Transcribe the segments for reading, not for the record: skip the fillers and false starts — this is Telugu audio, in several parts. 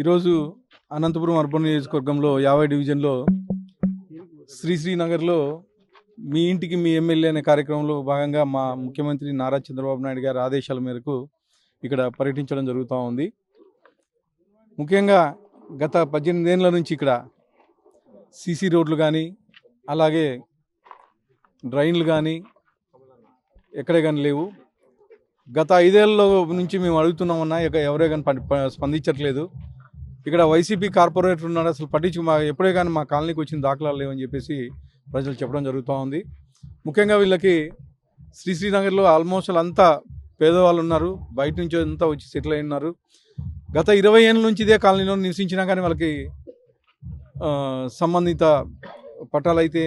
ఈరోజు అనంతపురం అర్బన్ నియోజకవర్గంలో 50 డివిజన్లో శ్రీనగర్లో మీ ఇంటికి మీ ఎమ్మెల్యే అనే కార్యక్రమంలో భాగంగా మా ముఖ్యమంత్రి నారా చంద్రబాబు నాయుడు గారి ఆదేశాల మేరకు ఇక్కడ పర్యటించడం జరుగుతూ ఉంది. ముఖ్యంగా గత 18 ఏళ్ల నుంచి ఇక్కడ సీసీ రోడ్లు కానీ అలాగే డ్రైన్లు కానీ ఎక్కడే కానీ లేవు. గత 5 ఏళ్ల నుంచి మేము అడుగుతున్నామన్నా ఎవరే కానీ స్పందించట్లేదు. ఇక్కడ వైసీపీ కార్పొరేటర్ ఉన్నాడు, అసలు ఎప్పుడే కానీ మా కాలనీకి వచ్చిన దాఖలాలు లేవని చెప్పేసి ప్రజలు చెప్పడం జరుగుతూ ఉంది. ముఖ్యంగా వీళ్ళకి శ్రీనగర్లో ఆల్మోస్ట్ అంతా పేదవాళ్ళు ఉన్నారు, బయట నుంచి అంతా వచ్చి సెటిల్ అయి ఉన్నారు. గత 20 ఏళ్ళ నుంచి ఇదే కాలనీలో నివసించినా కానీ వాళ్ళకి సంబంధిత పట్టాలు అయితే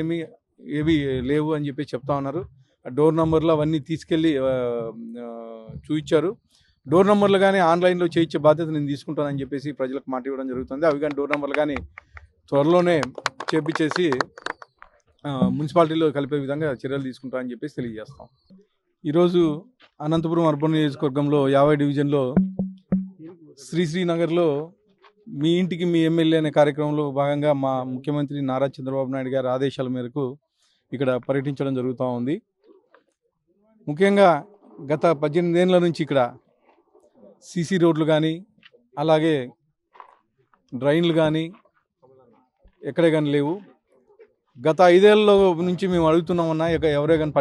ఏవి లేవు అని చెప్పి చెప్తా ఉన్నారు. డోర్ నెంబర్లు అవన్నీ తీసుకెళ్ళి చూపించారు. డోర్ నెంబర్లు కానీ ఆన్లైన్లో చేయించే బాధ్యత నేను తీసుకుంటానని చెప్పేసి ప్రజలకు మాట ఇవ్వడం జరుగుతుంది. అవి కానీ డోర్ నెంబర్లు కానీ త్వరలోనే చేపించేసి మున్సిపాలిటీలో కలిపే విధంగా చర్యలు తీసుకుంటామని చెప్పేసి తెలియజేస్తాం. ఈరోజు అనంతపురం అర్బన్ నియోజకవర్గంలో 50 డివిజన్లో శ్రీనగర్లో మీ ఇంటికి మీ ఎమ్మెల్యే అనే కార్యక్రమంలో భాగంగా మా ముఖ్యమంత్రి నారా చంద్రబాబు నాయుడు గారి ఆదేశాల మేరకు ఇక్కడ పర్యటించడం జరుగుతూ ఉంది. ముఖ్యంగా గత 18 ఏళ్ల నుంచి ఇక్కడ సీసీ రోడ్లు కానీ అలాగే డ్రైన్లు కానీ ఎక్కడే కానీ లేవు. గత 5 ఏళ్ల నుంచి మేము అడుగుతున్నామన్నా ఎవరే కానీ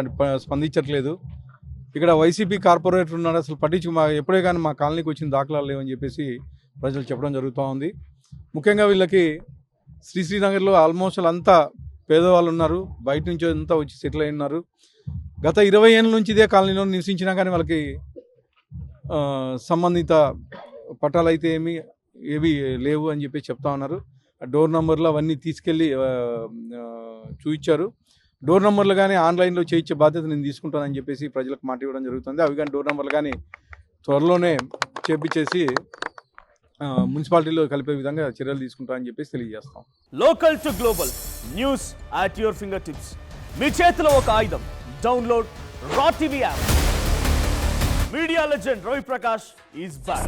స్పందించట్లేదు. ఇక్కడ వైసీపీ కార్పొరేటర్ ఉన్నాడు, అసలు ఎప్పుడే కానీ మా కాలనీకి వచ్చిన దాఖలాలు లేవని చెప్పేసి ప్రజలు చెప్పడం జరుగుతూ ఉంది. ముఖ్యంగా వీళ్ళకి శ్రీనగర్లో ఆల్మోస్ట్ అంతా పేదవాళ్ళు ఉన్నారు, బయట నుంచి అంతా వచ్చి సెటిల్ అయి ఉన్నారు. గత 20 ఏళ్ళ నుంచి ఇదే కాలనీలో నివసించినా కానీ వాళ్ళకి సంబంధిత పట్టాలు అయితే ఏవి లేవు అని చెప్పి చెప్తా ఉన్నారు. డోర్ నెంబర్లు అవన్నీ తీసుకెళ్ళి చూపించారు. డోర్ నెంబర్లు కానీ ఆన్లైన్లో చేయించే బాధ్యత నేను తీసుకుంటానని చెప్పేసి ప్రజలకు మాట ఇవ్వడం జరుగుతుంది. అవి కానీ డోర్ నెంబర్లు కానీ త్వరలోనే చేపించేసి మున్సిపాలిటీలో కలిపే విధంగా చర్యలు తీసుకుంటామని చెప్పేసి తెలియజేస్తాం. Local to global news at your finger tips. మీ చేతిలో ఒక ఆయుధం. Download Raw TV app. Media legend Ravi Prakash is back.